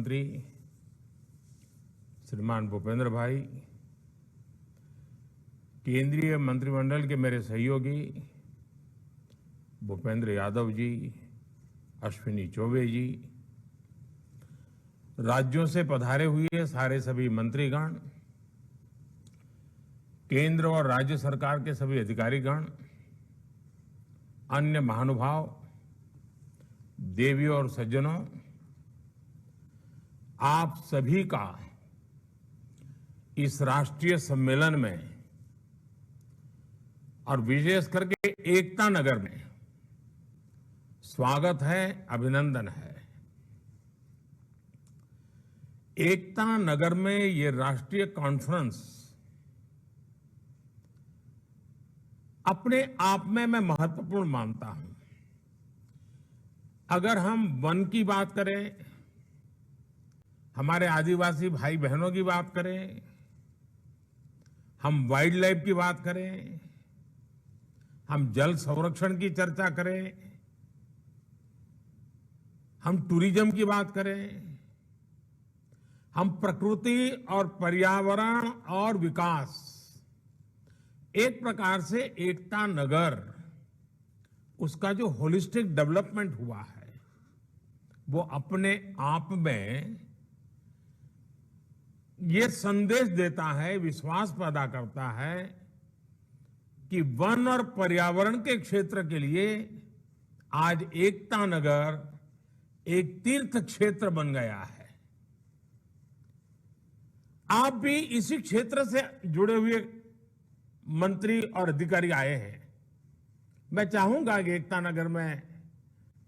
मुख्यमंत्री श्रीमान भूपेंद्र भाई, केंद्रीय मंत्रिमंडल के मेरे सहयोगी भूपेंद्र यादव जी, अश्विनी चौबे जी, राज्यों से पधारे हुए सारे सभी मंत्रीगण, केंद्र और राज्य सरकार के सभी अधिकारीगण, अन्य महानुभाव, देवियों और सज्जनों, आप सभी का इस राष्ट्रीय सम्मेलन में और विशेष करके एकता नगर में स्वागत है, अभिनंदन है। एकता नगर में ये राष्ट्रीय कॉन्फ्रेंस अपने आप में मैं महत्वपूर्ण मानता हूं। अगर हम वन की बात करें, हमारे आदिवासी भाई बहनों की बात करें, हम वाइल्ड लाइफ की बात करें, हम जल संरक्षण की चर्चा करें, हम टूरिज्म की बात करें, हम प्रकृति और पर्यावरण और विकास, एक प्रकार से एकता नगर, उसका जो होलिस्टिक डेवलपमेंट हुआ है वो अपने आप में ये संदेश देता है, विश्वास पैदा करता है कि वन और पर्यावरण के क्षेत्र के लिए आज एकता नगर एक तीर्थ क्षेत्र बन गया है। आप भी इसी क्षेत्र से जुड़े हुए मंत्री और अधिकारी आए हैं। मैं चाहूंगा कि एकता नगर में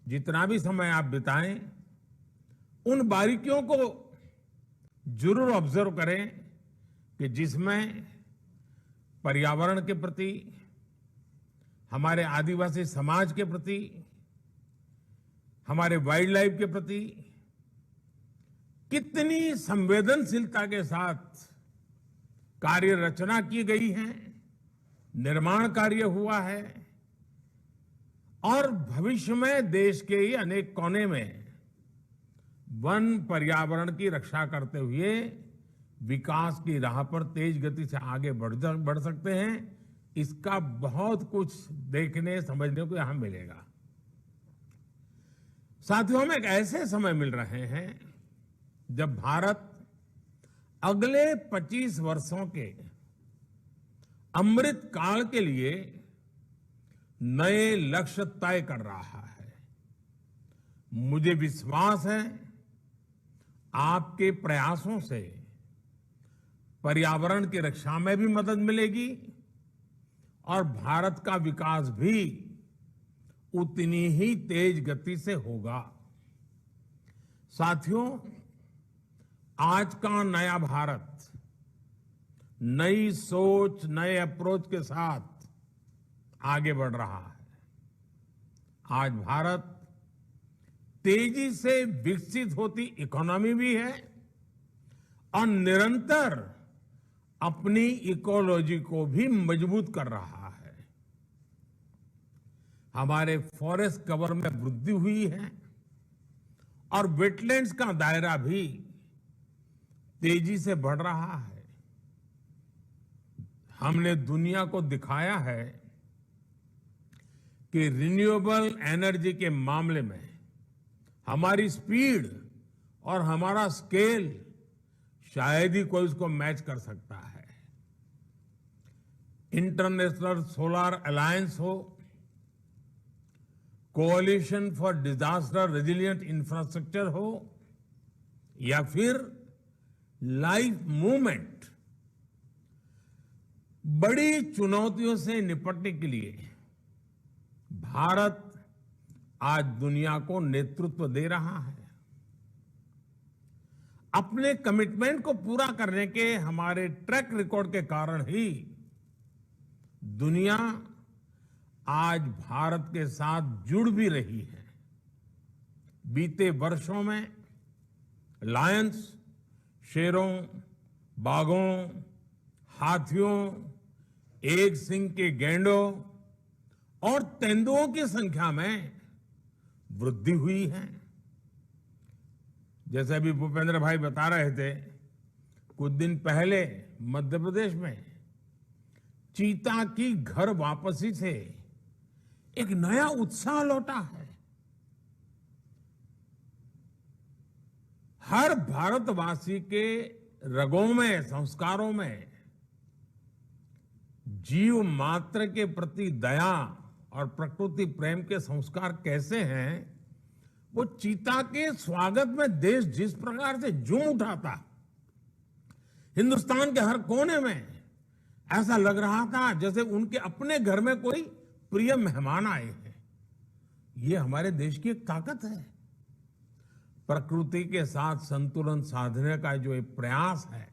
जितना भी समय आप बिताएं, उन बारीकियों को जरूर ऑब्जर्व करें कि जिसमें पर्यावरण के प्रति, हमारे आदिवासी समाज के प्रति, हमारे वाइल्ड लाइफ के प्रति कितनी संवेदनशीलता के साथ कार्य रचना की गई है, निर्माण कार्य हुआ है और भविष्य में देश के ही अनेक कोने में वन पर्यावरण की रक्षा करते हुए विकास की राह पर तेज गति से आगे बढ़ सकते हैं। इसका बहुत कुछ देखने समझने को यहां मिलेगा। साथियों, हम एक ऐसे समय मिल रहे हैं जब भारत अगले 25 वर्षों के अमृत काल के लिए नए लक्ष्य तय कर रहा है। मुझे विश्वास है आपके प्रयासों से पर्यावरण की रक्षा में भी मदद मिलेगी और भारत का विकास भी उतनी ही तेज गति से होगा। साथियों, आज का नया भारत नई सोच, नए अप्रोच के साथ आगे बढ़ रहा है। आज भारत तेजी से विकसित होती इकोनॉमी भी है और निरंतर अपनी इकोलॉजी को भी मजबूत कर रहा है। हमारे फॉरेस्ट कवर में वृद्धि हुई है और वेटलैंड्स का दायरा भी तेजी से बढ़ रहा है। हमने दुनिया को दिखाया है कि रिन्यूएबल एनर्जी के मामले में हमारी स्पीड और हमारा स्केल शायद ही कोई उसको मैच कर सकता है। इंटरनेशनल सोलर अलायंस हो, कोalition फॉर डिजास्टर रेजिलिएंट इंफ्रास्ट्रक्चर हो या फिर लाइफ मूवमेंट, बड़ी चुनौतियों से निपटने के लिए भारत आज दुनिया को नेतृत्व दे रहा है। अपने कमिटमेंट को पूरा करने के हमारे ट्रैक रिकॉर्ड के कारण ही दुनिया आज भारत के साथ जुड़ भी रही है। बीते वर्षों में लायंस, शेरों, बाघों, हाथियों, एक सींग के गैंडों और तेंदुओं की संख्या में वृद्धि हुई है। जैसे अभी भूपेंद्र भाई बता रहे थे, कुछ दिन पहले मध्य प्रदेश में चीता की घर वापसी से एक नया उत्साह लौटा है। हर भारतवासी के रगों में, संस्कारों में जीव मात्र के प्रति दया और प्रकृति प्रेम के संस्कार कैसे हैं, वो चीता के स्वागत में देश जिस प्रकार से झूम उठा था, हिंदुस्तान के हर कोने में ऐसा लग रहा था जैसे उनके अपने घर में कोई प्रिय मेहमान आए हैं। ये हमारे देश की एक ताकत है। प्रकृति के साथ संतुलन साधने का जो एक प्रयास है,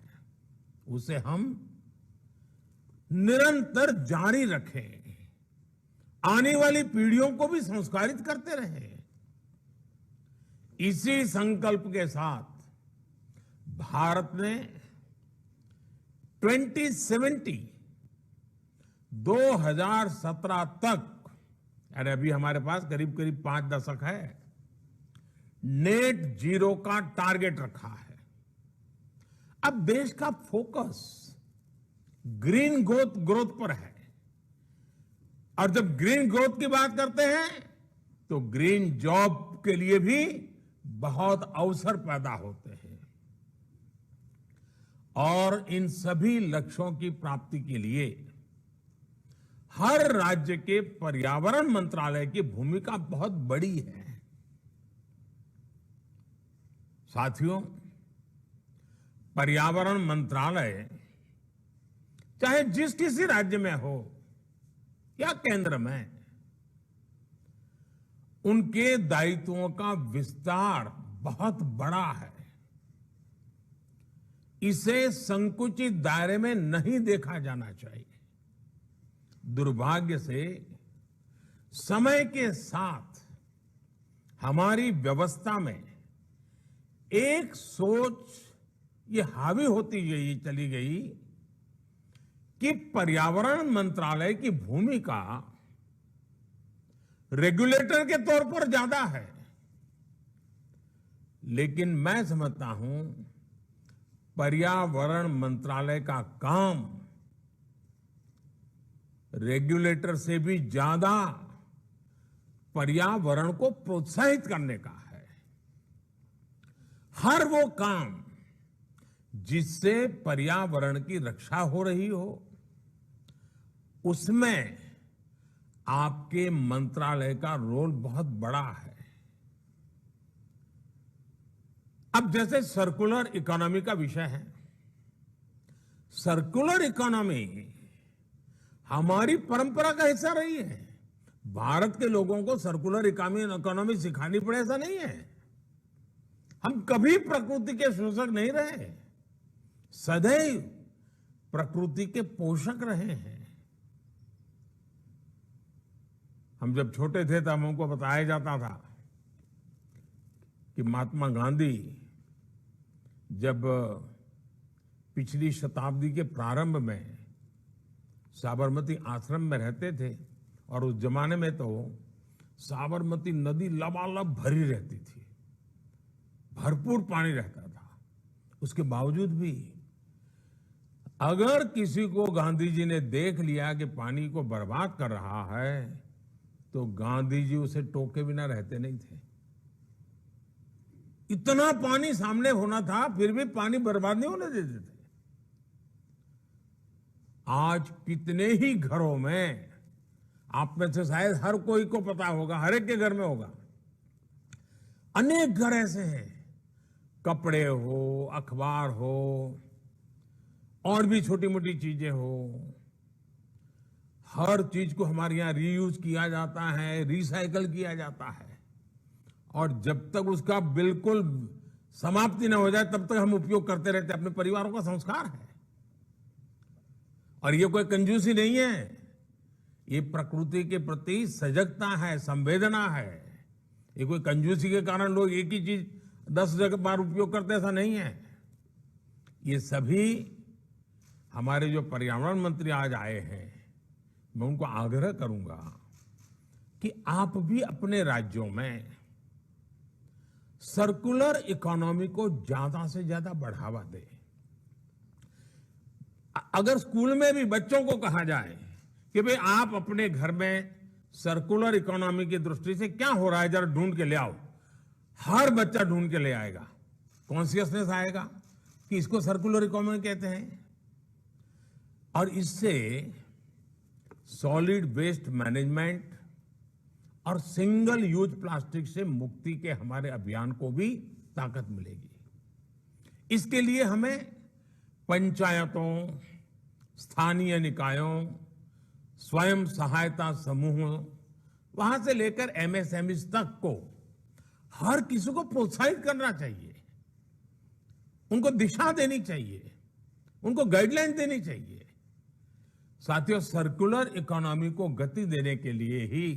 उसे हम निरंतर जारी रखें, आने वाली पीढ़ियों को भी संस्कारित करते रहें। इसी संकल्प के साथ भारत ने 2017 तक, यानी अभी हमारे पास करीब करीब 5 दशक है, नेट जीरो का टारगेट रखा है। अब देश का फोकस ग्रीन ग्रोथ पर है, और जब ग्रीन ग्रोथ की बात करते हैं तो ग्रीन जॉब के लिए भी बहुत अवसर पैदा होते हैं। और इन सभी लक्ष्यों की प्राप्ति के लिए हर राज्य के पर्यावरण मंत्रालय की भूमिका बहुत बड़ी है। साथियों, पर्यावरण मंत्रालय चाहे जिस किसी राज्य में हो या केंद्र में, उनके दायित्वों का विस्तार बहुत बड़ा है। इसे संकुचित दायरे में नहीं देखा जाना चाहिए। दुर्भाग्य से समय के साथ हमारी व्यवस्था में एक सोच ये हावी होती चली गई कि पर्यावरण मंत्रालय की भूमिका रेगुलेटर के तौर पर ज्यादा है। लेकिन मैं समझता हूं, पर्यावरण मंत्रालय का काम रेगुलेटर से भी ज्यादा पर्यावरण को प्रोत्साहित करने का है। हर वो काम जिससे पर्यावरण की रक्षा हो रही हो, उसमें आपके मंत्रालय का रोल बहुत बड़ा है। अब जैसे सर्कुलर इकोनॉमी का विषय है, सर्कुलर इकोनॉमी हमारी परंपरा का हिस्सा रही है। भारत के लोगों को सर्कुलर इकोनॉमी सिखानी पड़े ऐसा नहीं है। हम कभी प्रकृति के शोषक नहीं रहे, सदैव प्रकृति के पोषक रहे हैं। हम जब छोटे थे तब हमको बताया जाता था कि महात्मा गांधी जब पिछली शताब्दी के प्रारंभ में साबरमती आश्रम में रहते थे, और उस जमाने में तो साबरमती नदी लबालब भरी रहती थी, भरपूर पानी रहता था। उसके बावजूद भी अगर किसी को गांधी जी ने देख लिया कि पानी को बर्बाद कर रहा है, तो गांधी जी उसे टोके बिना रहते नहीं थे। इतना पानी सामने होना था, फिर भी पानी बर्बाद नहीं होने देते थे। आज कितने ही घरों में, आप में से शायद हर कोई को पता होगा, हर एक के घर में होगा, अनेक घर ऐसे हैं, कपड़े हो, अखबार हो, और भी छोटी मोटी चीजें हो, हर चीज को हमारे यहां रीयूज किया जाता है, रिसाइकल किया जाता है, और जब तक उसका बिल्कुल समाप्ति न हो जाए तब तक हम उपयोग करते रहते। अपने परिवारों का संस्कार है, और ये कोई कंजूसी नहीं है, ये प्रकृति के प्रति सजगता है, संवेदना है। ये कोई कंजूसी के कारण लोग एक ही चीज 10 बार उपयोग करते, ऐसा नहीं है। ये सभी हमारे जो पर्यावरण मंत्री आज आए हैं, मैं उनको आग्रह करूंगा कि आप भी अपने राज्यों में सर्कुलर इकोनॉमी को ज्यादा से ज्यादा बढ़ावा दें। अगर स्कूल में भी बच्चों को कहा जाए कि भाई आप अपने घर में सर्कुलर इकोनॉमी की दृष्टि से क्या हो रहा है जरा ढूंढ के ले आओ, हर बच्चा ढूंढ के ले आएगा। कॉन्शियसनेस आएगा कि इसको सर्कुलर इकोनॉमी कहते हैं। और इससे सॉलिड वेस्ट मैनेजमेंट और सिंगल यूज प्लास्टिक से मुक्ति के हमारे अभियान को भी ताकत मिलेगी। इसके लिए हमें पंचायतों, स्थानीय निकायों, स्वयं सहायता समूहों, वहां से लेकर एमएसएमई तक को हर किसी को प्रोत्साहित करना चाहिए, उनको दिशा देनी चाहिए, उनको गाइडलाइन देनी चाहिए। साथियों, सर्कुलर इकोनॉमी को गति देने के लिए ही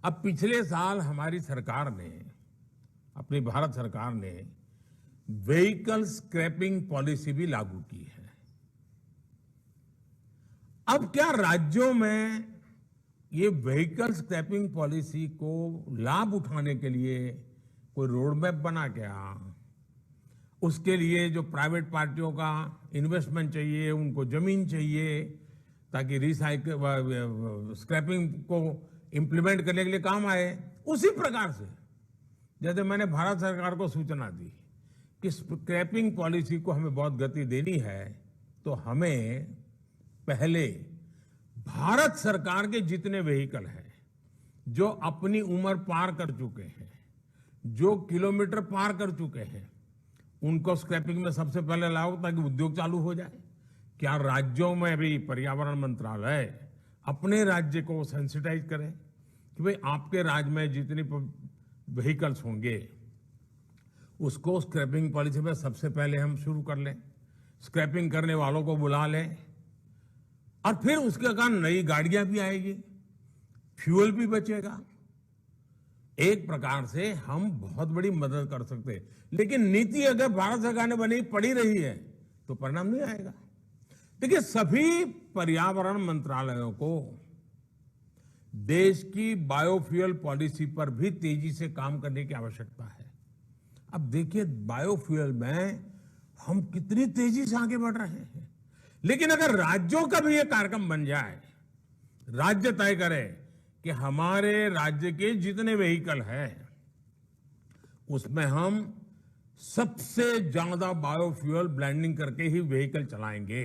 अब पिछले साल हमारी सरकार ने, अपनी भारत सरकार ने व्हीकल स्क्रैपिंग पॉलिसी भी लागू की है। अब क्या राज्यों में ये व्हीकल स्क्रैपिंग पॉलिसी को लाभ उठाने के लिए कोई रोड मैप बना क्या? उसके लिए जो प्राइवेट पार्टियों का इन्वेस्टमेंट चाहिए, उनको जमीन चाहिए ताकि रिसाइकल स्क्रैपिंग को इंप्लीमेंट करने के लिए काम आए। उसी प्रकार से जैसे मैंने भारत सरकार को सूचना दी कि स्क्रैपिंग पॉलिसी को हमें बहुत गति देनी है, तो हमें पहले भारत सरकार के जितने व्हीकल हैं जो अपनी उम्र पार कर चुके हैं, जो किलोमीटर पार कर चुके हैं, उनको स्क्रैपिंग में सबसे पहले लाओ ताकि उद्योग चालू हो जाए। क्या राज्यों में भी पर्यावरण मंत्रालय अपने राज्य को सेंसिटाइज करें कि भाई आपके राज्य में जितनी व्हीकल्स होंगे उसको स्क्रैपिंग पॉलिसी में सबसे पहले हम शुरू कर लें, स्क्रैपिंग करने वालों को बुला लें, और फिर उसके कारण नई गाड़ियां भी आएगी, फ्यूल भी बचेगा। एक प्रकार से हम बहुत बड़ी मदद कर सकते हैं। लेकिन नीति अगर भारत सरकार ने बनी पड़ी रही है तो परिणाम नहीं आएगा। देखिए, सभी पर्यावरण मंत्रालयों को देश की बायोफ्यूल पॉलिसी पर भी तेजी से काम करने की आवश्यकता है। अब देखिए, बायोफ्यूल में हम कितनी तेजी से आगे बढ़ रहे हैं, लेकिन अगर राज्यों का भी ये कार्यक्रम बन जाए, राज्य तय करे कि हमारे राज्य के जितने व्हीकल हैं उसमें हम सबसे ज्यादा बायोफ्यूल ब्लेंडिंग करके ही व्हीकल चलाएंगे,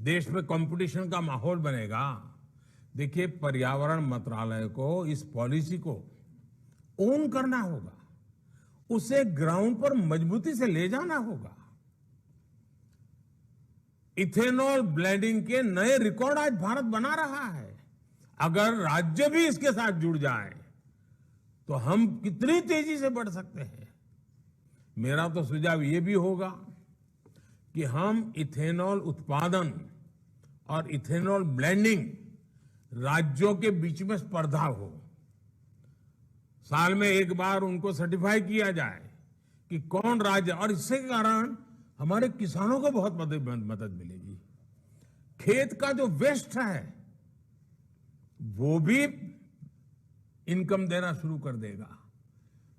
देश में कंपटीशन का माहौल बनेगा। देखिए, पर्यावरण मंत्रालय को इस पॉलिसी को ओन करना होगा, उसे ग्राउंड पर मजबूती से ले जाना होगा। इथेनॉल ब्लेंडिंग के नए रिकॉर्ड आज भारत बना रहा है। अगर राज्य भी इसके साथ जुड़ जाए तो हम कितनी तेजी से बढ़ सकते हैं। मेरा तो सुझाव ये भी होगा कि हम इथेनॉल उत्पादन और इथेनॉल ब्लेंडिंग राज्यों के बीच में स्पर्धा हो, साल में एक बार उनको सर्टिफाई किया जाए कि कौन राज्य, और इससे कारण हमारे किसानों को बहुत मदद मिलेगी। खेत का जो वेस्ट है वो भी इनकम देना शुरू कर देगा।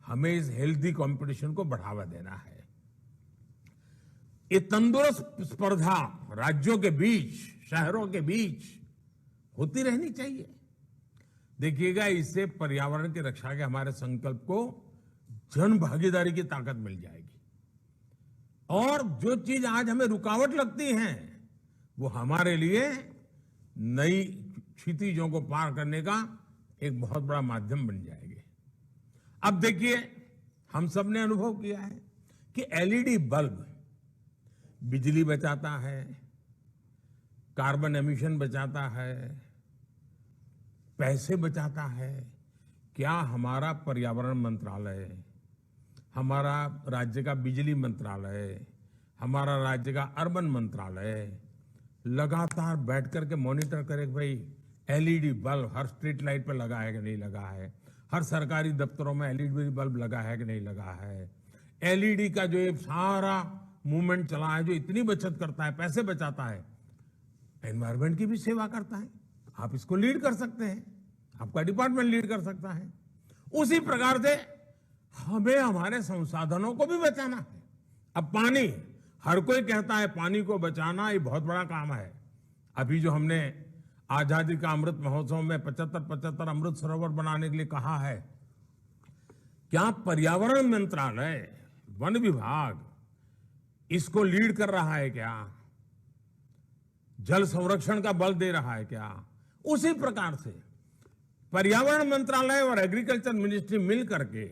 हमें इस हेल्दी कंपटीशन को बढ़ावा देना है। ये तंदुरुस्त स्पर्धा राज्यों के बीच, शहरों के बीच होती रहनी चाहिए। देखिएगा, इससे पर्यावरण की रक्षा के हमारे संकल्प को जन भागीदारी की ताकत मिल जाएगी। और जो चीज आज हमें रुकावट लगती है वो हमारे लिए नई क्षितिजों को पार करने का एक बहुत बड़ा माध्यम बन जाएंगे। अब देखिए, हम सब ने अनुभव किया है कि एलईडी बल्ब बिजली बचाता है, कार्बन एमिशन बचाता है, पैसे बचाता है। क्या हमारा पर्यावरण मंत्रालय, हमारा राज्य का बिजली मंत्रालय, हमारा राज्य का अर्बन मंत्रालय लगातार बैठ करके मॉनिटर करे कि भाई एलईडी बल्ब हर स्ट्रीट लाइट पर लगा है कि नहीं लगा है, हर सरकारी दफ्तरों में एलईडी बल्ब लगा है कि नहीं लगा है, एलईडी का जो ये सारा मूवमेंट चला है जो इतनी बचत करता है, पैसे बचाता है, एनवायरमेंट की भी सेवा करता है। आप इसको लीड कर सकते हैं, आपका डिपार्टमेंट लीड कर सकता है। उसी प्रकार से हमें हमारे संसाधनों को भी बचाना है। अब पानी, हर कोई कहता है पानी को बचाना ये बहुत बड़ा काम है। अभी जो हमने आजादी का अमृत महोत्सव में 75 अमृत सरोवर बनाने के लिए कहा है, क्या पर्यावरण मंत्रालय, वन विभाग इसको लीड कर रहा है क्या? जल संरक्षण का बल दे रहा है क्या? उसी प्रकार से पर्यावरण मंत्रालय और एग्रीकल्चर मिनिस्ट्री मिल करके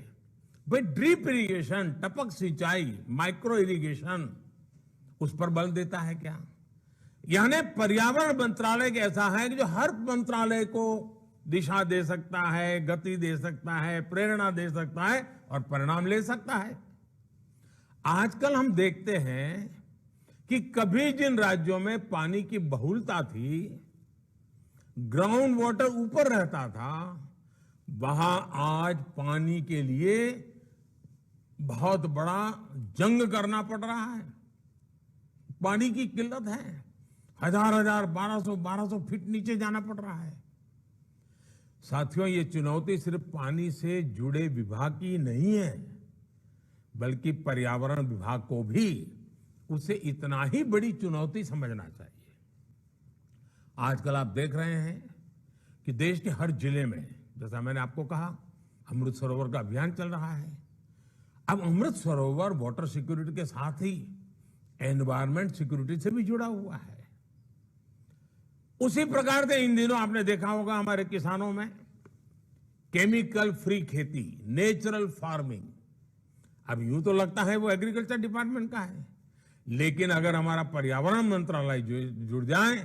भाई ड्रिप इरिगेशन, टपक सिंचाई, माइक्रो इरिगेशन, उस पर बल देता है क्या? यानी पर्यावरण मंत्रालय के ऐसा है कि जो हर मंत्रालय को दिशा दे सकता है, गति दे सकता है, प्रेरणा दे सकता है और परिणाम ले सकता है। आजकल हम देखते हैं कि कभी जिन राज्यों में पानी की बहुलता थी, ग्राउंड वाटर ऊपर रहता था, वहां आज पानी के लिए बहुत बड़ा जंग करना पड़ रहा है। पानी की किल्लत है, हजार 1200 फीट नीचे जाना पड़ रहा है। साथियों, ये चुनौती सिर्फ पानी से जुड़े विभाग की नहीं है, बल्कि पर्यावरण विभाग को भी उसे इतना ही बड़ी चुनौती समझना चाहिए। आजकल आप देख रहे हैं कि देश के हर जिले में, जैसा मैंने आपको कहा, अमृत सरोवर का अभियान चल रहा है। अब अमृत सरोवर वाटर सिक्योरिटी के साथ ही एनवायरमेंट सिक्योरिटी से भी जुड़ा हुआ है। उसी प्रकार से इन दिनों आपने देखा होगा हमारे किसानों में केमिकल फ्री खेती, नेचुरल फार्मिंग। अब यूं तो लगता है वो एग्रीकल्चर डिपार्टमेंट का है, लेकिन अगर हमारा पर्यावरण मंत्रालय जुड़ जाए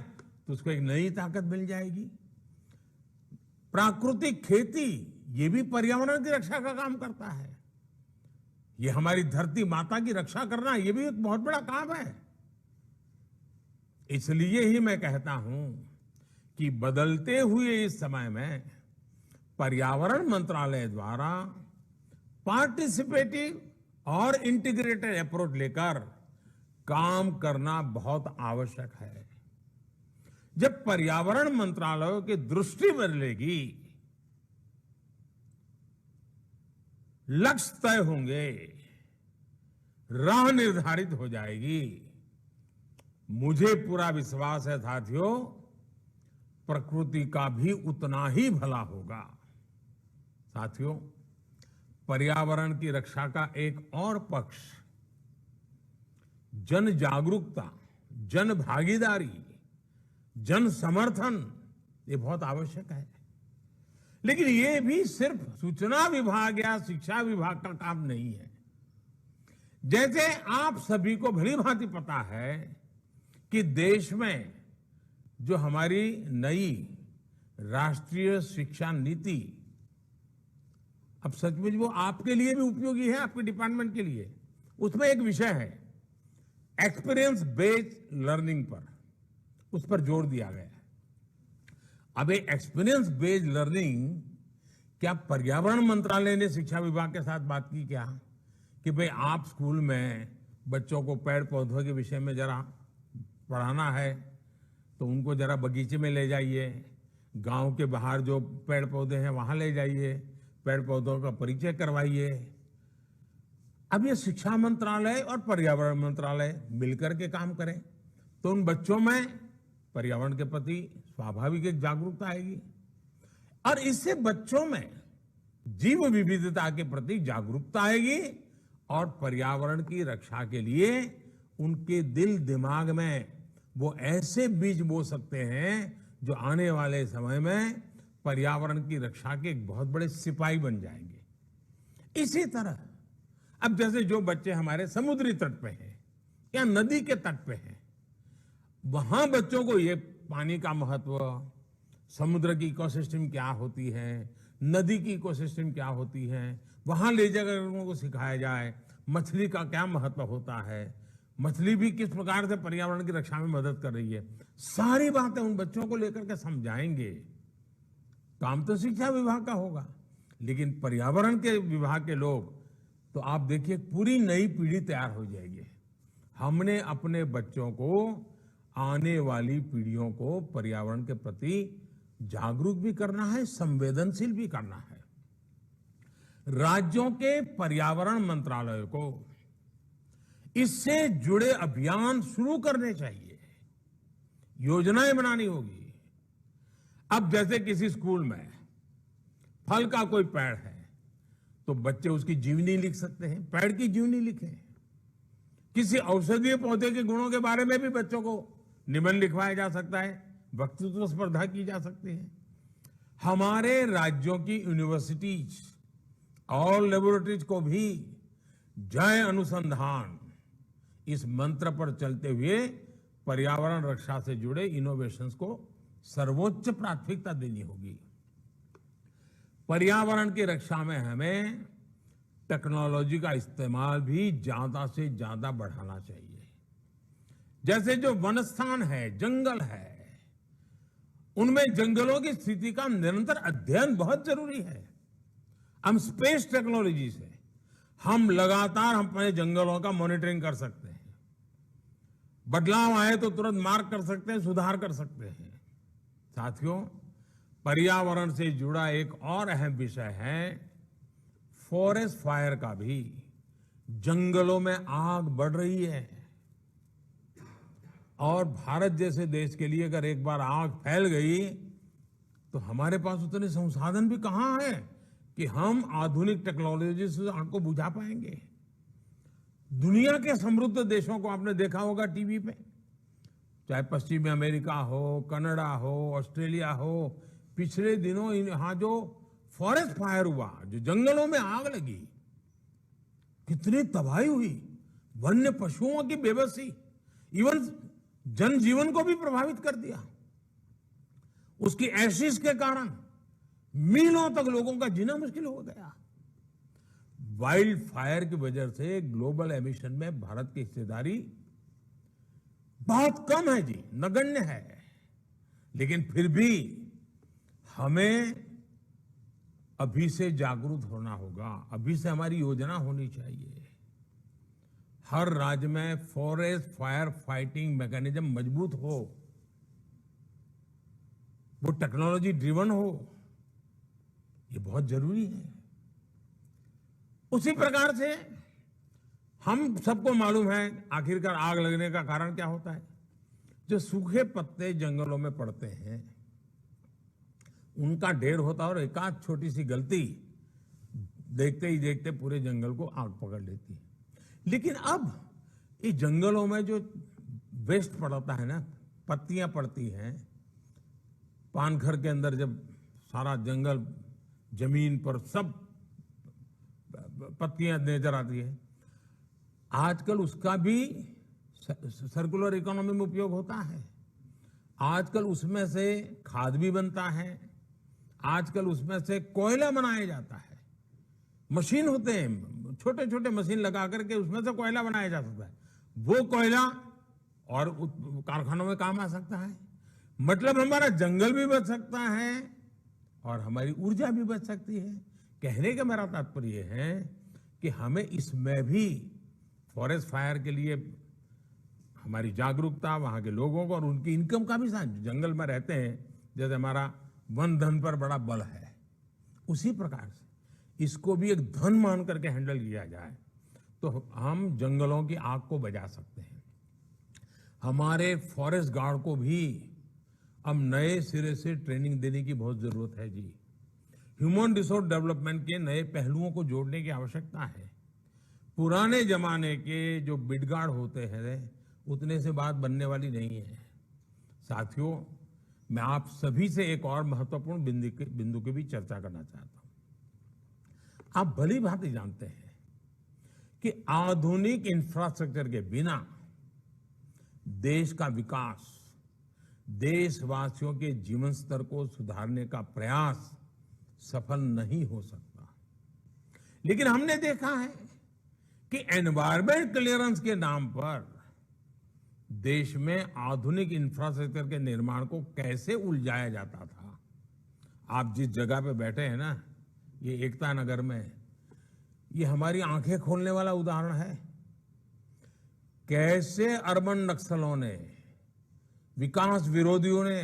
तो उसको एक नई ताकत मिल जाएगी। प्राकृतिक खेती, ये भी पर्यावरण की रक्षा का काम करता है। ये हमारी धरती माता की रक्षा करना, ये भी एक बहुत बड़ा काम है। इसलिए ही मैं कहता हूं कि बदलते हुए इस समय में पर्यावरण मंत्रालय द्वारा पार्टिसिपेटिव और इंटीग्रेटेड अप्रोच लेकर काम करना बहुत आवश्यक है। जब पर्यावरण मंत्रालयों की दृष्टि बदलेगी, लक्ष्य तय होंगे, राह निर्धारित हो जाएगी, मुझे पूरा विश्वास है साथियों, प्रकृति का भी उतना ही भला होगा। साथियों, पर्यावरण की रक्षा का एक और पक्ष जन जागरूकता, जन भागीदारी, जन समर्थन, ये बहुत आवश्यक है। लेकिन ये भी सिर्फ सूचना विभाग या शिक्षा विभाग का काम नहीं है। जैसे आप सभी को भली भांति पता है कि देश में जो हमारी नई राष्ट्रीय शिक्षा नीति, अब सचमुच वो आपके लिए भी उपयोगी है, आपके डिपार्टमेंट के लिए। उसमें एक विषय है एक्सपीरियंस बेस्ड लर्निंग पर, उस पर जोर दिया गया है। अब ये एक्सपीरियंस बेस्ड लर्निंग, क्या पर्यावरण मंत्रालय ने शिक्षा विभाग के साथ बात की क्या कि भाई आप स्कूल में बच्चों को पेड़ पौधों के विषय में जरा पढ़ाना है तो उनको जरा बगीचे में ले जाइए, गांव के बाहर जो पेड़ पौधे हैं वहां ले जाइए, पेड़ पौधों का परिचय करवाइए। अब ये शिक्षा मंत्रालय और पर्यावरण मंत्रालय मिलकर के काम करें तो उन बच्चों में पर्यावरण के प्रति स्वाभाविक एक जागरूकता आएगी और इससे बच्चों में जीव विविधता के प्रति जागरूकता आएगी और पर्यावरण की रक्षा के लिए उनके दिल दिमाग में वो ऐसे बीज बो सकते हैं जो आने वाले समय में पर्यावरण की रक्षा के एक बहुत बड़े सिपाही बन जाएंगे। इसी तरह अब जैसे जो बच्चे हमारे समुद्री तट पे हैं या नदी के तट पे हैं, वहां बच्चों को ये पानी का महत्व, समुद्र की इकोसिस्टम क्या होती है, नदी की इकोसिस्टम क्या होती है, वहां ले जाकर उनको को सिखाया जाए, मछली का क्या महत्व होता है, मछली भी किस प्रकार से पर्यावरण की रक्षा में मदद कर रही है, सारी बातें उन बच्चों को लेकर के समझाएंगे। काम तो शिक्षा विभाग का होगा, लेकिन पर्यावरण के विभाग के लोग, तो आप देखिए पूरी नई पीढ़ी तैयार हो जाएगी। हमने अपने बच्चों को, आने वाली पीढ़ियों को पर्यावरण के प्रति जागरूक भी करना है, संवेदनशील भी करना है। राज्यों के पर्यावरण मंत्रालय को इससे जुड़े अभियान शुरू करने चाहिए, योजनाएं बनानी होगी। अब जैसे किसी स्कूल में फल का कोई पेड़ है तो बच्चे उसकी जीवनी लिख सकते हैं, पेड़ की जीवनी लिखें। किसी औषधीय पौधे के गुणों के बारे में भी बच्चों को निबंध लिखवाया जा सकता है, वक्तृत्व स्पर्धा की जा सकती है। हमारे राज्यों की यूनिवर्सिटीज और लेबोरेटरीज को भी जय अनुसंधान इस मंत्र पर चलते हुए पर्यावरण रक्षा से जुड़े इनोवेशंस को सर्वोच्च प्राथमिकता देनी होगी। पर्यावरण की रक्षा में हमें टेक्नोलॉजी का इस्तेमाल भी ज्यादा से ज्यादा बढ़ाना चाहिए। जैसे जो वनस्थान है, जंगल है, उनमें जंगलों की स्थिति का निरंतर अध्ययन बहुत जरूरी है। हम स्पेस टेक्नोलॉजी से हम लगातार अपने जंगलों का मॉनिटरिंग कर सकते हैं, बदलाव आए तो तुरंत मार्क कर सकते हैं, सुधार कर सकते हैं। साथियों, पर्यावरण से जुड़ा एक और अहम विषय है फॉरेस्ट फायर का भी। जंगलों में आग बढ़ रही है और भारत जैसे देश के लिए अगर एक बार आग फैल गई तो हमारे पास उतने संसाधन भी कहां हैं कि हम आधुनिक टेक्नोलॉजी से आग को बुझा पाएंगे। दुनिया के समृद्ध देशों को आपने देखा होगा टीवी पे, चाहे पश्चिमी अमेरिका हो, कनाडा हो, ऑस्ट्रेलिया हो, पिछले दिनों यहां जो फॉरेस्ट फायर हुआ, जो जंगलों में आग लगी, कितनी तबाही हुई, वन्य पशुओं की बेबसी, इवन जनजीवन को भी प्रभावित कर दिया। उसकी एशिस के कारण मीलों तक लोगों का जीना मुश्किल हो गया। वाइल्ड फायर की वजह से ग्लोबल एमिशन में भारत की हिस्सेदारी बहुत कम है जी, नगण्य है। लेकिन फिर भी हमें अभी से जागरूक होना होगा, अभी से हमारी योजना होनी चाहिए। हर राज्य में फॉरेस्ट फायर फाइटिंग मैकेनिज्म मजबूत हो, वो टेक्नोलॉजी ड्रिवन हो, ये बहुत जरूरी है। उसी प्रकार से हम सबको मालूम है आखिरकार आग लगने का कारण क्या होता है। जो सूखे पत्ते जंगलों में पड़ते हैं उनका ढेर होता है और एक आध छोटी सी गलती देखते ही देखते पूरे जंगल को आग पकड़ लेती है। लेकिन अब इस जंगलों में जो वेस्ट पड़ता है ना, पत्तियां पड़ती हैं, पानघर के अंदर जब सारा जंगल जमीन पर सब पत्तियां नजर आती है, आजकल उसका भी सर्कुलर इकोनॉमी में उपयोग होता है। आजकल उसमें से खाद भी बनता है, आजकल उसमें से कोयला बनाया जाता है। मशीन होते हैं, छोटे छोटे मशीन लगा करके उसमें से कोयला बनाया जा सकता है। वो कोयला और कारखानों में काम आ सकता है। मतलब हमारा जंगल भी बच सकता है और हमारी ऊर्जा भी बच सकती है। कहने का मेरा तात्पर्य है कि हमें इसमें भी फॉरेस्ट फायर के लिए हमारी जागरूकता, वहां के लोगों को और उनकी इनकम का भी साथ, जंगल में रहते हैं, जैसे हमारा वन धन पर बड़ा बल है, उसी प्रकार से इसको भी एक धन मान करके हैंडल किया जाए तो हम जंगलों की आग को बुझा सकते हैं। हमारे फॉरेस्ट गार्ड को भी अब नए सिरे से ट्रेनिंग देने की बहुत जरूरत है जी। ह्यूमन रिसोर्स डेवलपमेंट के नए पहलुओं को जोड़ने की आवश्यकता है। पुराने जमाने के जो बिडगार्ड होते हैं उतने से बात बनने वाली नहीं है। साथियों, मैं आप सभी से एक और महत्वपूर्ण बिंदु की भी चर्चा करना चाहता हूं। आप भली भांति जानते हैं कि आधुनिक इंफ्रास्ट्रक्चर के बिना देश का विकास, देशवासियों के जीवन स्तर को सुधारने का प्रयास सफल नहीं हो सकता। लेकिन हमने देखा है कि एनवायरमेंट क्लियरेंस के नाम पर देश में आधुनिक इंफ्रास्ट्रक्चर के निर्माण को कैसे उलझाया जाता था। आप जिस जगह पे बैठे हैं ना, ये एकता नगर में, ये हमारी आंखें खोलने वाला उदाहरण है। कैसे अर्बन नक्सलों ने, विकास विरोधियों ने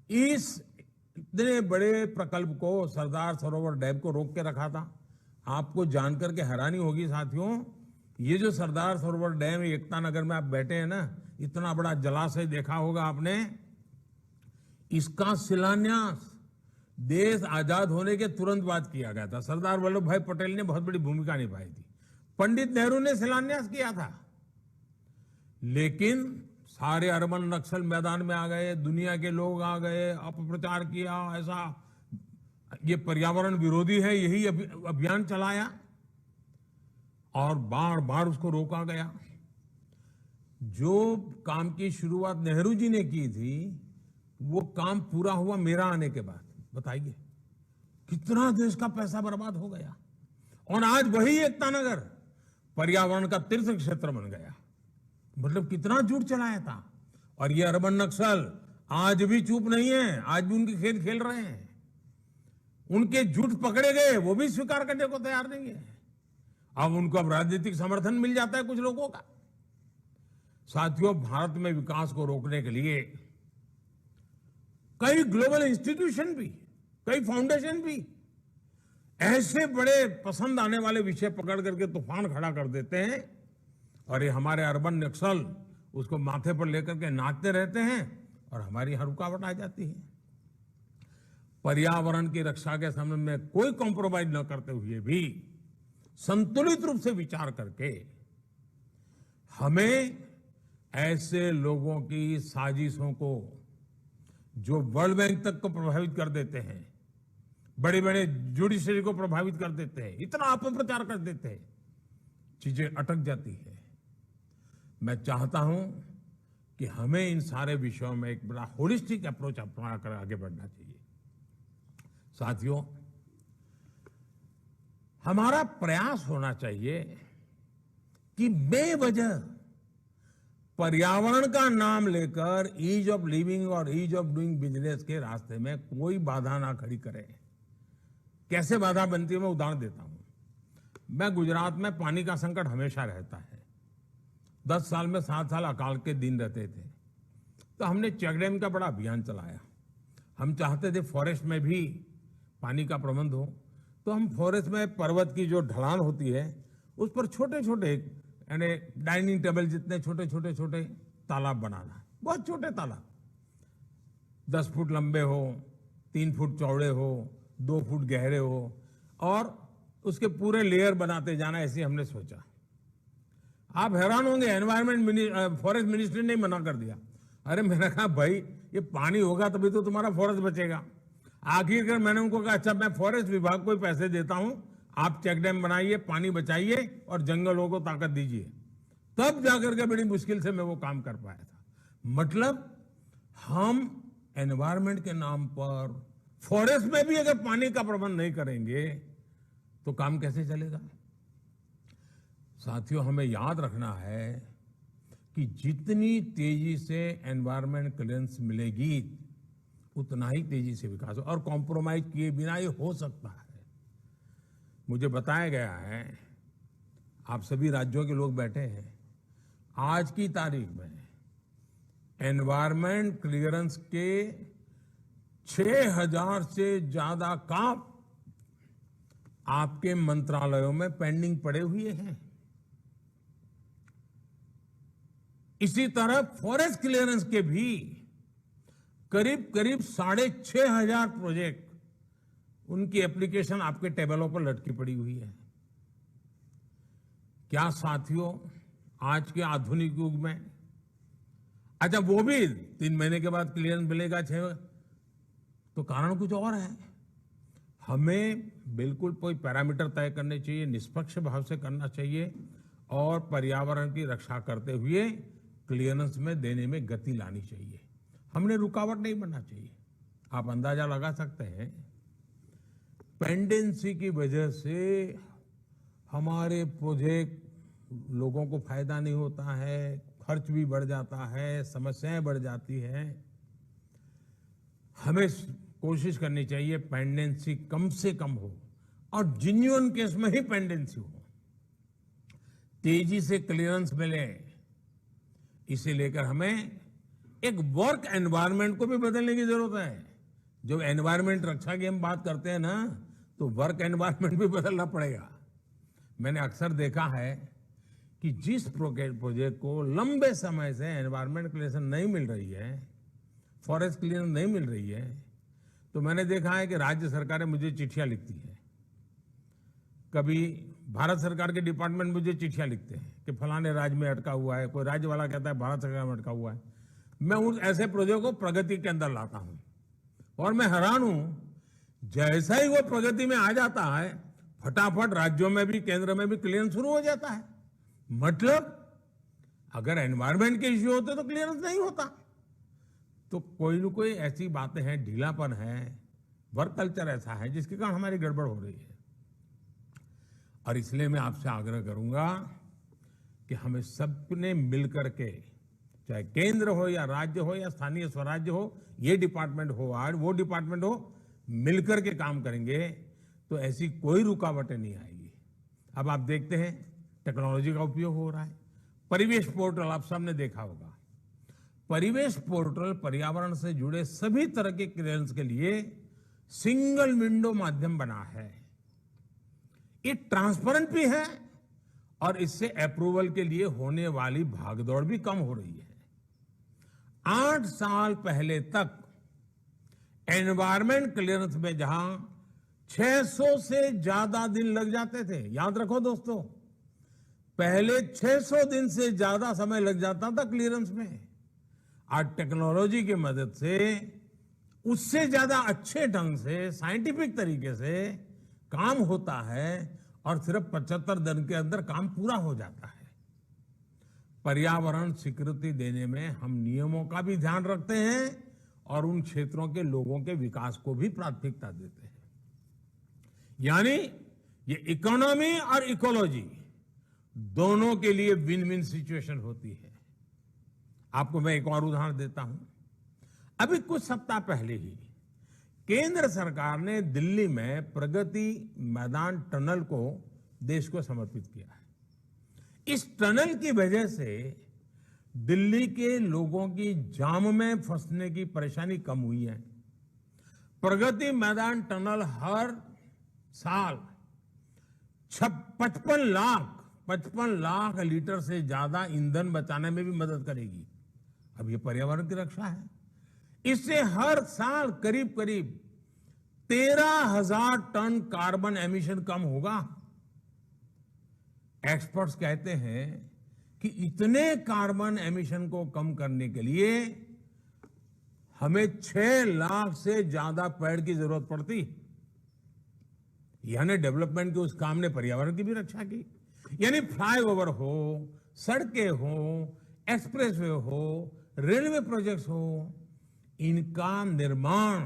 इस इतने बड़े प्रकल्प को, सरदार सरोवर डैम को रोक के रखा था। आपको जानकर के हैरानी होगी साथियों, ये जो सरदार सरोवर डैम एकता नगर में आप बैठे हैं ना, इतना बड़ा जलाशय देखा होगा आपने, इसका शिलान्यास देश आजाद होने के तुरंत बाद किया गया था। सरदार वल्लभ भाई पटेल ने बहुत बड़ी भूमिका निभाई थी। पंडित नेहरू ने शिलान्यास किया था, लेकिन सारे अरबन नक्सल मैदान में आ गए, दुनिया के लोग आ गए, अपप्रचार किया, ऐसा ये पर्यावरण विरोधी है, यही अभियान चलाया और बार बार उसको रोका गया। जो काम की शुरुआत नेहरू जी ने की थी, वो काम पूरा हुआ मेरा आने के बाद। बताइए कितना देश का पैसा बर्बाद हो गया। और आज वही एकता नगर पर्यावरण का तीर्थ क्षेत्र बन गया। मतलब कितना झूठ चलाया था। और ये अरबन नक्सल आज भी चुप नहीं है, आज भी उनके खेल खेल रहे हैं। उनके झूठ पकड़े गए, वो भी स्वीकार करने को तैयार नहीं है। अब उनको अब राजनीतिक समर्थन मिल जाता है कुछ लोगों का। साथियों, भारत में विकास को रोकने के लिए कई ग्लोबल इंस्टीट्यूशन भी, कई फाउंडेशन भी ऐसे बड़े पसंद आने वाले विषय पकड़ करके तूफान खड़ा कर देते हैं, और ये हमारे अर्बन नक्सल उसको माथे पर लेकर के नाचते रहते हैं और हमारी हर रुकावट आ जाती है। पर्यावरण की रक्षा के संबंध में कोई कॉम्प्रोमाइज न करते हुए भी संतुलित रूप से विचार करके हमें ऐसे लोगों की साजिशों को, जो वर्ल्ड बैंक तक को प्रभावित कर देते हैं, बड़े बड़े जुडिशरी को प्रभावित कर देते हैं, इतना अपप्रचार कर देते हैं, चीजें अटक जाती है। मैं चाहता हूं कि हमें इन सारे विषयों में एक बड़ा होलिस्टिक अप्रोच अपना कर आगे बढ़ना चाहिए। साथियों, हमारा प्रयास होना चाहिए कि बेवजह पर्यावरण का नाम लेकर ईज ऑफ लिविंग और ईज ऑफ डूइंग बिजनेस के रास्ते में कोई बाधा ना खड़ी करे। कैसे बाधा बनती है मैं उदाहरण देता हूं। मैं गुजरात में पानी का संकट हमेशा रहता है। 10 साल में 7 साल अकाल के दिन रहते थे, तो हमने चेक डैम का बड़ा अभियान चलाया। हम चाहते थे फॉरेस्ट में भी पानी का प्रबंध हो, तो हम फॉरेस्ट में पर्वत की जो ढलान होती है उस पर छोटे छोटे, यानी डाइनिंग टेबल जितने छोटे छोटे छोटे तालाब बनाना, बहुत छोटे तालाब, 10 फुट लंबे हो, 3 फुट चौड़े हो, 2 फुट गहरे हो, और उसके पूरे लेयर बनाते जाना, ऐसे हमने सोचा। आप हैरान होंगे, एनवायरमेंट फॉरेस्ट मिनिस्ट्री ने मना कर दिया। अरे मैंने कहा भाई ये पानी होगा तभी तो तुम्हारा फॉरेस्ट बचेगा। आखिरकार मैंने उनको कहा अच्छा मैं फॉरेस्ट विभाग को ही पैसे देता हूं, आप चेक डैम बनाइए, पानी बचाइए और जंगलों को ताकत दीजिए। तब जाकर के बड़ी मुश्किल से मैं वो काम कर पाया था। मतलब हम एनवायरमेंट के नाम पर फॉरेस्ट में भी अगर पानी का प्रबंध नहीं करेंगे तो काम कैसे चलेगा। साथियों, हमें याद रखना है कि जितनी तेजी से एनवायरमेंट क्लियरेंस मिलेगी उतना ही तेजी से विकास हो, और कॉम्प्रोमाइज किए बिना ये हो सकता है। मुझे बताया गया है, आप सभी राज्यों के लोग बैठे हैं, आज की तारीख में एनवायरमेंट क्लियरेंस के 6000 से ज्यादा काम आपके मंत्रालयों में पेंडिंग पड़े हुए हैं। इसी तरह फॉरेस्ट क्लियरेंस के भी करीब करीब 6500 प्रोजेक्ट, उनकी एप्लीकेशन आपके टेबलों पर लटकी पड़ी हुई है। क्या साथियों, आज के आधुनिक युग में, अच्छा वो भी 3 महीने के बाद क्लियरेंस मिलेगा, 6, तो कारण कुछ और है। हमें बिल्कुल कोई पैरामीटर तय करने चाहिए, निष्पक्ष भाव से करना चाहिए, और पर्यावरण की रक्षा करते हुए क्लियरेंस में देने में गति लानी चाहिए। हमने रुकावट नहीं बनना चाहिए। आप अंदाजा लगा सकते हैं, पेंडेंसी की वजह से हमारे प्रोजेक्ट लोगों को फायदा नहीं होता है, खर्च भी बढ़ जाता है, समस्याएं बढ़ जाती हैं। हमें कोशिश करनी चाहिए पेंडेंसी कम से कम हो, और जेन्युइन केस में ही पेंडेंसी हो, तेजी से क्लियरेंस मिले। इसे लेकर हमें एक वर्क एनवायरनमेंट को भी बदलने की जरूरत है, जो एनवायरमेंट रक्षा की हम बात करते हैं ना, तो वर्क एनवायरमेंट भी बदलना पड़ेगा। मैंने अक्सर देखा है कि जिस प्रोजेक्ट को लंबे समय से एनवायरमेंट क्लियरेंस नहीं मिल रही है, फॉरेस्ट क्लियरेंस नहीं मिल रही है, तो मैंने देखा है कि राज्य सरकारें मुझे चिट्ठियां लिखती है। कभी भारत सरकार के डिपार्टमेंट मुझे चिट्ठियां लिखते हैं कि फलाने राज्य में अटका हुआ है, कोई राज्य वाला कहता है भारत सरकार में अटका हुआ है। मैं उन ऐसे प्रोजेक्ट को प्रगति के अंदर लाता हूं और मैं हैरान हूं, जैसा ही वो प्रगति में आ जाता है, फटाफट राज्यों में भी केंद्र में भी क्लियरेंस शुरू हो जाता है। मतलब अगर एनवायरमेंट के इश्यू होते तो क्लियरेंस नहीं होता। तो कोई न कोई ऐसी बातें हैं, ढीलापन है, वर्क कल्चर ऐसा है जिसके कारण हमारी गड़बड़ हो रही है। और इसलिए मैं आपसे आग्रह करूंगा कि हमें सबने मिलकर के, चाहे केंद्र हो या राज्य हो या स्थानीय स्वराज्य हो, ये डिपार्टमेंट हो आज वो डिपार्टमेंट हो, मिलकर के काम करेंगे तो ऐसी कोई रुकावटें नहीं आएगी। अब आप देखते हैं टेक्नोलॉजी का उपयोग हो रहा है। परिवेश पोर्टल आप सबने देखा होगा। परिवेश पोर्टल पर्यावरण से जुड़े सभी तरह के क्लियरेंस के लिए सिंगल विंडो माध्यम बना है। ये ट्रांसपेरेंट भी है और इससे अप्रूवल के लिए होने वाली भागदौड़ भी कम हो रही है। 8 साल पहले तक एनवायरमेंट क्लियरेंस में जहां 600 से ज्यादा दिन लग जाते थे, याद रखो दोस्तों, पहले 600 दिन से ज्यादा समय लग जाता था क्लियरेंस में। आज टेक्नोलॉजी की मदद से उससे ज्यादा अच्छे ढंग से, साइंटिफिक तरीके से काम होता है और सिर्फ 75 दिन के अंदर काम पूरा हो जाता है। पर्यावरण स्वीकृति देने में हम नियमों का भी ध्यान रखते हैं और उन क्षेत्रों के लोगों के विकास को भी प्राथमिकता देते हैं। यानी ये इकोनॉमी और इकोलॉजी दोनों के लिए विन विन सिचुएशन होती है। आपको मैं एक और उदाहरण देता हूं। अभी कुछ सप्ताह पहले ही केंद्र सरकार ने दिल्ली में प्रगति मैदान टनल को देश को समर्पित किया है। इस टनल की वजह से दिल्ली के लोगों की जाम में फंसने की परेशानी कम हुई है। प्रगति मैदान टनल हर साल 55 लाख लीटर से ज्यादा ईंधन बचाने में भी मदद करेगी। अब ये पर्यावरण की रक्षा है। इससे हर साल करीब करीब 13,000 टन कार्बन एमिशन कम होगा। एक्सपर्ट्स कहते हैं कि इतने कार्बन एमिशन को कम करने के लिए हमें 6 लाख से ज्यादा पेड़ की जरूरत पड़ती। यानी डेवलपमेंट के उस काम ने पर्यावरण की भी रक्षा की। यानी फ्लाईओवर हो, सड़कें हो, एक्सप्रेसवे हो, रेलवे प्रोजेक्ट्स हो, इनका निर्माण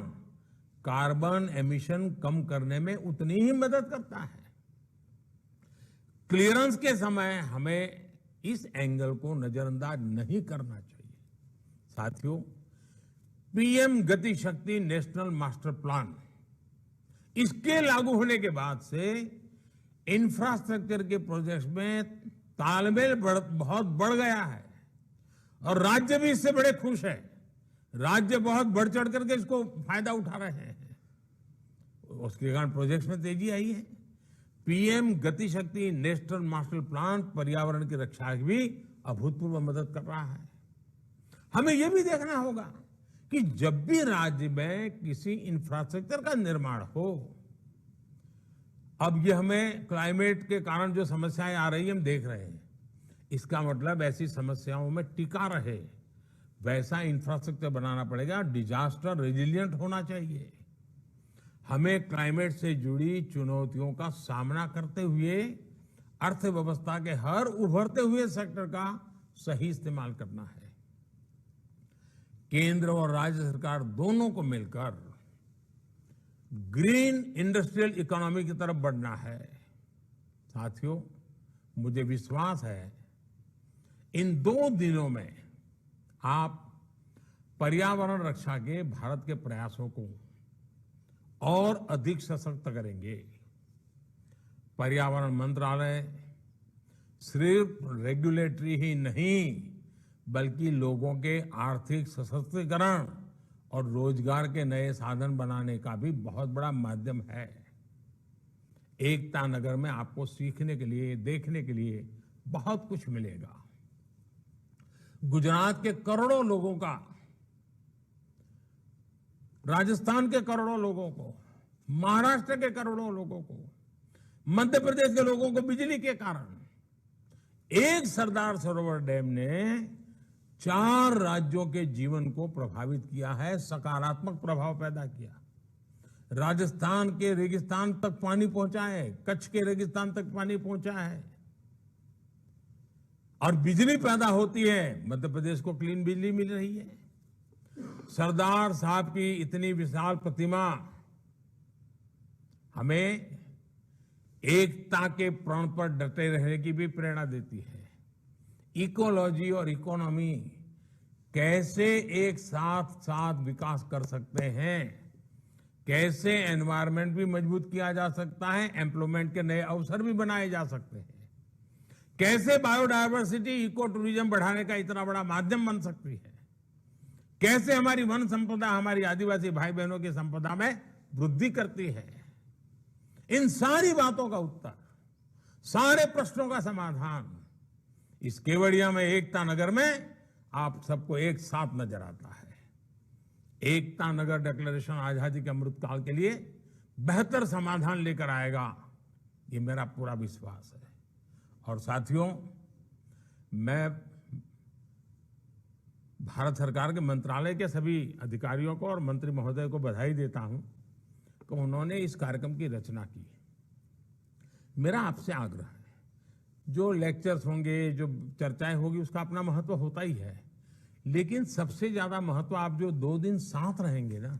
कार्बन एमिशन कम करने में उतनी ही मदद करता है। क्लियरेंस के समय हमें इस एंगल को नजरअंदाज नहीं करना चाहिए। साथियों, पीएम गति शक्ति नेशनल मास्टर प्लान, इसके लागू होने के बाद से इंफ्रास्ट्रक्चर के प्रोजेक्ट्स में तालमेल बहुत बढ़ गया है और राज्य भी इससे बड़े खुश है। राज्य बहुत बढ़ चढ़ करके इसको फायदा उठा रहे हैं। उसके कारण प्रोजेक्ट्स में तेजी आई है। पीएम गति शक्ति नेशनल मास्टर प्लान पर्यावरण की रक्षा की भी अभूतपूर्व मदद कर रहा है। हमें यह भी देखना होगा कि जब भी राज्य में किसी इंफ्रास्ट्रक्चर का निर्माण हो, अब ये हमें क्लाइमेट के कारण जो समस्याएं आ रही है हम देख रहे हैं, इसका मतलब ऐसी समस्याओं में टिका रहे वैसा इंफ्रास्ट्रक्चर बनाना पड़ेगा। डिजास्टर रेजिलिएंट होना चाहिए। हमें क्लाइमेट से जुड़ी चुनौतियों का सामना करते हुए अर्थव्यवस्था के हर उभरते हुए सेक्टर का सही इस्तेमाल करना है। केंद्र और राज्य सरकार दोनों को मिलकर ग्रीन इंडस्ट्रियल इकोनॉमी की तरफ बढ़ना है। साथियों, मुझे विश्वास है इन 2 दिनों में आप पर्यावरण रक्षा के भारत के प्रयासों को और अधिक सशक्त करेंगे। पर्यावरण मंत्रालय सिर्फ रेगुलेटरी ही नहीं बल्कि लोगों के आर्थिक सशक्तिकरण और रोजगार के नए साधन बनाने का भी बहुत बड़ा माध्यम है। एकता नगर में आपको सीखने के लिए, देखने के लिए बहुत कुछ मिलेगा। गुजरात के करोड़ों लोगों का, राजस्थान के करोड़ों लोगों को, महाराष्ट्र के करोड़ों लोगों को, मध्य प्रदेश के लोगों को बिजली के कारण एक सरदार सरोवर डैम ने 4 राज्यों के जीवन को प्रभावित किया है, सकारात्मक प्रभाव पैदा किया। राजस्थान के रेगिस्तान तक पानी पहुंचा है, कच्छ के रेगिस्तान तक पानी पहुंचा है और बिजली पैदा होती है। मध्य प्रदेश को क्लीन बिजली मिल रही है। सरदार साहब की इतनी विशाल प्रतिमा हमें एकता के प्रण पर डटे रहने की भी प्रेरणा देती है। इकोलॉजी और इकोनॉमी कैसे एक साथ साथ विकास कर सकते हैं, कैसे एनवायरनमेंट भी मजबूत किया जा सकता है, एम्प्लॉयमेंट के नए अवसर भी बनाए जा सकते हैं, कैसे बायोडायवर्सिटी, इको टूरिज्म बढ़ाने का इतना बड़ा माध्यम बन सकती है, कैसे हमारी वन संपदा, हमारी आदिवासी भाई बहनों की संपदा में वृद्धि करती है। इन सारी बातों का उत्तर, सारे प्रश्नों का समाधान इस केवड़िया में, एकता नगर में आप सबको एक साथ नजर आता है। एकता नगर डिक्लेरेशन आजादी के अमृत काल के लिए बेहतर समाधान लेकर आएगा, ये मेरा पूरा विश्वास है। और साथियों, मैं भारत सरकार के मंत्रालय के सभी अधिकारियों को और मंत्री महोदय को बधाई देता हूं कि उन्होंने इस कार्यक्रम की रचना की। मेरा आपसे आग्रह है, जो लेक्चर्स होंगे, जो चर्चाएं होगी, उसका अपना महत्व होता ही है, लेकिन सबसे ज्यादा महत्व आप जो 2 दिन साथ रहेंगे ना,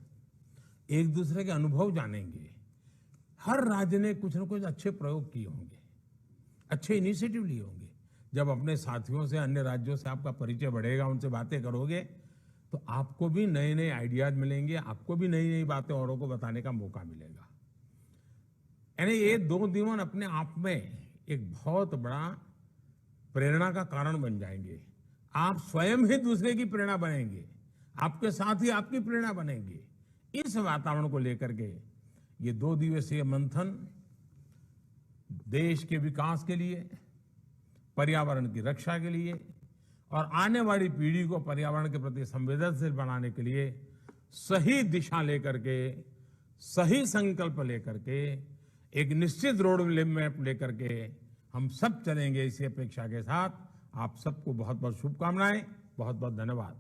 एक दूसरे के अनुभव जानेंगे। हर राज्य ने कुछ न कुछ अच्छे प्रयोग किए होंगे, अच्छे इनिशिएटिव लिए होंगे। जब अपने साथियों से, अन्य राज्यों से आपका परिचय बढ़ेगा, उनसे बातें करोगे, तो आपको भी नए नए आइडियाज मिलेंगे, आपको भी नई नई बातें औरों को बताने का मौका मिलेगा। यानी ये 2 दिन अपने आप में एक बहुत बड़ा प्रेरणा का कारण बन जाएंगे। आप स्वयं ही दूसरे की प्रेरणा बनेंगे, आपके साथ ही आपकी प्रेरणा बनेंगे। इस वातावरण को लेकर के ये 2 दिवसीय मंथन देश के विकास के लिए, पर्यावरण की रक्षा के लिए और आने वाली पीढ़ी को पर्यावरण के प्रति संवेदनशील बनाने के लिए सही दिशा लेकर के, सही संकल्प लेकर के, एक निश्चित रोड मैप लेकर के हम सब चलेंगे। इसी अपेक्षा के साथ आप सबको बहुत बहुत शुभकामनाएं, बहुत बहुत धन्यवाद।